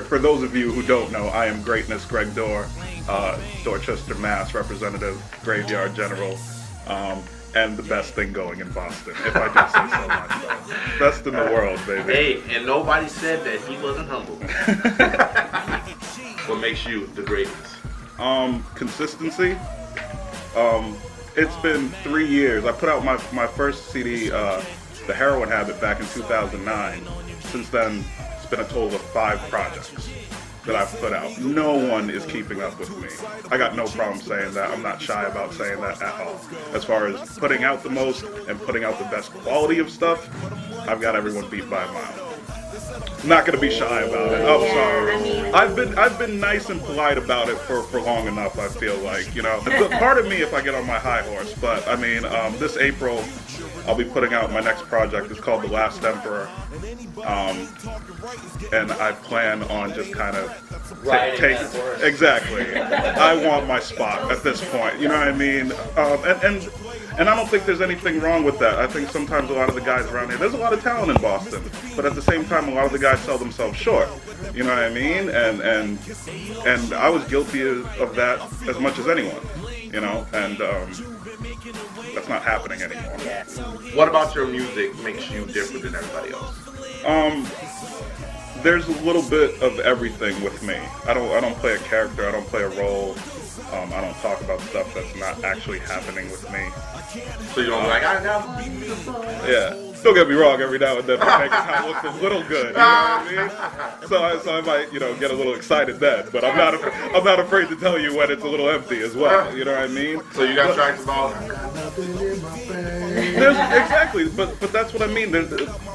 For those of you who don't know, I am Greatness Greg Dorr, Dorchester, Mass. Representative, Graveyard General, and the best thing going in Boston, if I do say so myself. Best in the world, baby. Hey, and nobody said that he wasn't humble. What makes you the greatest? Consistency. It's been 3 years. I put out my first CD, The Heroin Habit, back in 2009. Since then, it's been a total of 5 projects that I've put out. No one is keeping up with me. I got no problem saying that. I'm not shy about saying that at all. As far as putting out the most and putting out the best quality of stuff, I've got everyone beat by a mile. Not gonna be shy about it. I'm sorry. I've been nice and polite about it for long enough. I feel like, you know, pardon me if I get on my high horse, but I mean, this April I'll be putting out my next project. It's called The Last Emperor, and I plan on just kind of take exactly. I want my spot at this point. You know what I mean? And I don't think there's anything wrong with that. I think sometimes a lot of the guys around here, there's a lot of talent in Boston, but at the same time, a lot of the guys sell themselves short. You know what I mean? And I was guilty of that as much as anyone. You know, and that's not happening anymore. What about your music makes you different than everybody else? There's a little bit of everything with me. I don't play a character. I don't play a role. I don't talk about stuff that's not actually happening with me. So you don't like, I got. Yeah. Don't get me wrong, every now and then I make it look a little good, you know what I mean? So I might, you know, get a little excited then, but I'm not afraid to tell you when it's a little empty as well, you know what I mean? So you got tracks about exactly, but that's what I mean.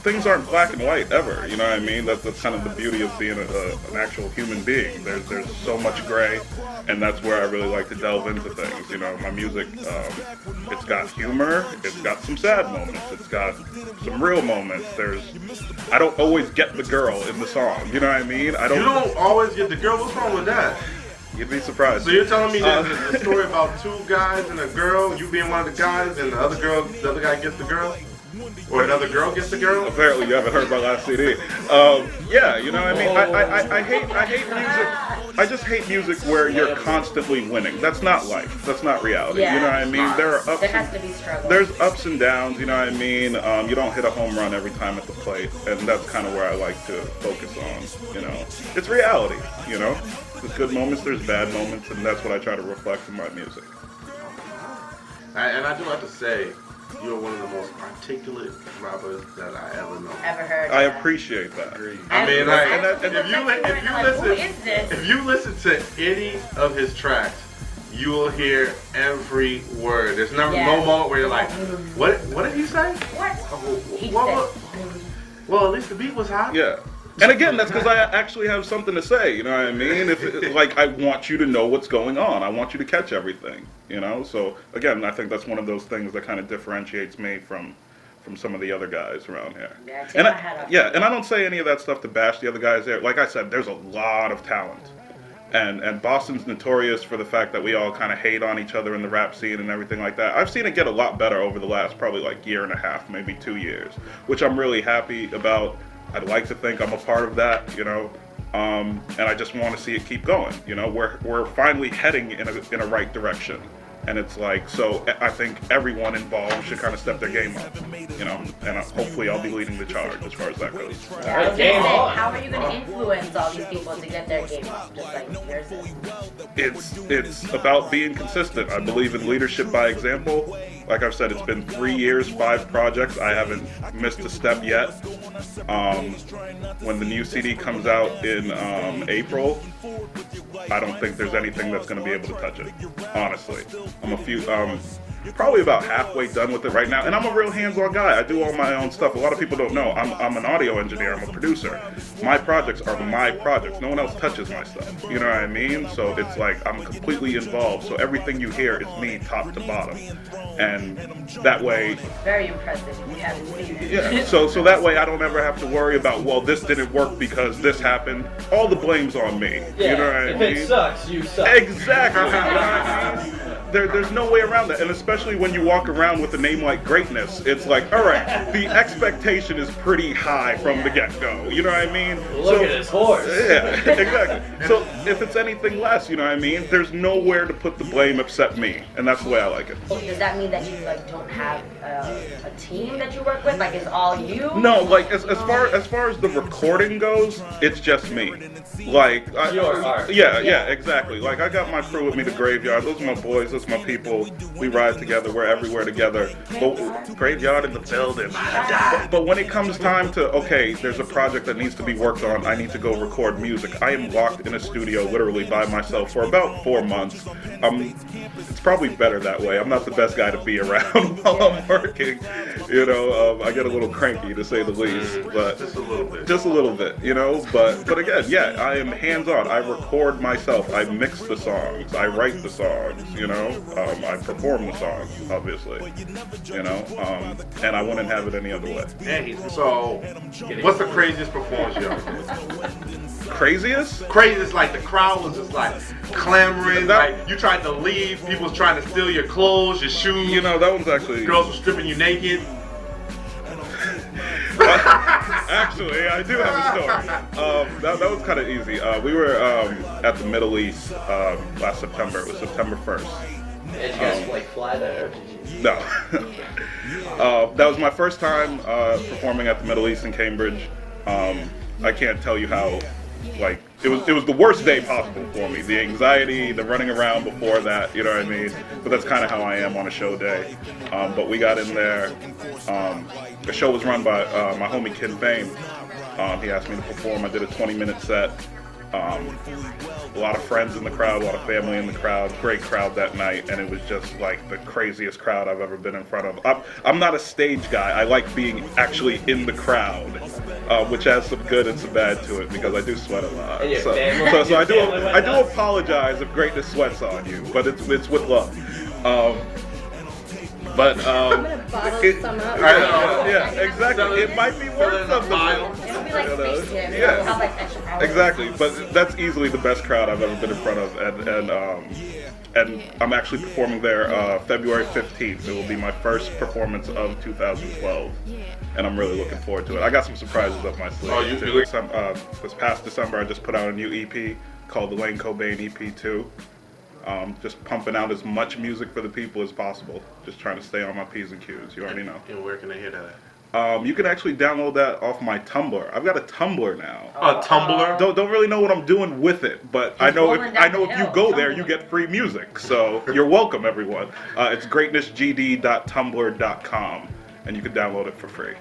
Things aren't black and white ever, you know what I mean? That's kind of the beauty of being an actual human being. There's so much gray, and that's where I really like to delve into things. You know, my music, it's got humor, it's got some sad moments, it's got some real moments. I don't always get the girl in the song, you know what I mean? You don't always get the girl? What's wrong with that? You'd be surprised. So you're telling me there's a story about 2 guys and a girl, you being one of the guys, and the other guy gets the girl? Or another girl gets the girl? Apparently you haven't heard my last CD. Yeah, you know what I mean? I hate music. I just hate music where you're constantly winning. That's not life. That's not reality. Yeah. You know what I mean? There has to be struggle. There's ups and downs, you know what I mean? You don't hit a home run every time at the plate, and that's kind of where I like to focus on, you know? It's reality, you know? There's good moments, there's bad moments, and that's what I try to reflect in my music. And I do have to say, you're one of the most articulate rappers that I ever know. Ever heard? I appreciate that. I mean, like, if you listen to any of his tracks, you will hear every word. There's never no moment where you're like, what did he say? Well, at least the beat was hot. Yeah. And again, that's because I actually have something to say, you know what I mean? Like, I want you to know what's going on. I want you to catch everything, you know? So, again, I think that's one of those things that kind of differentiates me from some of the other guys around here. And I don't say any of that stuff to bash the other guys there. Like I said, there's a lot of talent. And Boston's notorious for the fact that we all kind of hate on each other in the rap scene and everything like that. I've seen it get a lot better over the last probably like year and a half, maybe 2 years, which I'm really happy about. I'd like to think I'm a part of that, you know, and I just want to see it keep going. You know, we're finally heading in a right direction, and it's like, so I think everyone involved should kind of step their game up, you know, and hopefully I'll be leading the charge as far as that goes. I was gonna say, how are you going to influence all these people to get their game up, just like yours is? It's about being consistent. I believe in leadership by example. Like I've said, it's been 3 years, 5 projects. I haven't missed a step yet. When the new CD comes out in April, I don't think there's anything that's going to be able to touch it, honestly. I'm probably about halfway done with it right now, and I'm a real hands-on guy. I do all my own stuff. A lot of people don't know. I'm an audio engineer. I'm a producer. My projects are my projects. No one else touches my stuff. You know what I mean? So it's like I'm completely involved. So everything you hear is me, top to bottom, and that way. Very impressive. We haven't seen it. Yeah. So that way I don't ever have to worry about, well, this didn't work because this happened. All the blame's on me. Yeah, you know what I mean? If it sucks, you suck. Exactly. You know what I mean? there's no way around that, and especially when you walk around with a name like Greatness, it's like, all right, the expectation is pretty high from the get-go. You know what I mean? Look at his horse. Yeah, exactly. So if it's anything less, you know what I mean? There's nowhere to put the blame except me, and that's the way I like it. So does that mean that you like don't have a team that you work with? Like, it's all you? No, like as far as the recording goes, it's just me. Like, Your art. Yeah, exactly. Like, I got my crew with me, the Graveyard. Those are my boys. Those are my people. We ride together. We're everywhere together. But Graveyard in the building. But when it comes time to, okay, there's a project that needs to be worked on. I need to go record music. I am locked in a studio literally by myself for about 4 months. It's probably better that way. I'm not the best guy to be around while I'm working. You know, I get a little cranky to say the least. But Just a little bit. just a little bit, you know, but again, yeah, I am hands-on. I record myself. I mix the songs. I write the songs, you know. I perform the songs, obviously, you know, and I wouldn't have it any other way. Hey, so, what's the craziest performance you ever did? Craziest? Craziest, like the crowd was just like clamoring, That- like you tried to leave, people was trying to steal your clothes, your shoes, You know, that one's actually... girls were stripping you naked. Actually, I do have a story. That was kind of easy. We were at the Middle East last September. It was September 1st. Did you guys like fly there? Or did you... No. That was my first time performing at the Middle East in Cambridge. I can't tell you how, like, it was the worst day possible for me. The anxiety, the running around before that, you know what I mean? But that's kind of how I am on a show day. But we got in there. The show was run by my homie Kid Fame. He asked me to perform. I did a 20-minute set. A lot of friends in the crowd, a lot of family in the crowd, great crowd that night, and it was just like the craziest crowd I've ever been in front of. I'm not a stage guy. I like being actually in the crowd, which has some good and some bad to it because I do sweat a lot. And your So family- I do your family went nuts? apologize if greatness sweats on you, but it's with love. But I'm gonna bottle some up. yeah, exactly. It might be worth something. It'll be like Space Jam. Yeah. It'll have like extra hours. Exactly, but that's easily the best crowd I've ever been in front of, and I'm actually performing there February 15th. It will be my first performance of 2012, and I'm really looking forward to it. I got some surprises up my sleeve. Oh, you too. do? This past December, I just put out a new EP called the Lane Cobain EP 2. Just pumping out as much music for the people as possible. Just trying to stay on my P's and Q's. You already know. And where can they hear that at? You can actually download that off my Tumblr. I've got a Tumblr now. A Tumblr? Don't really know what I'm doing with it, but I know if you go there, you get free music. So you're welcome, everyone. It's greatnessgd.tumblr.com, and you can download it for free.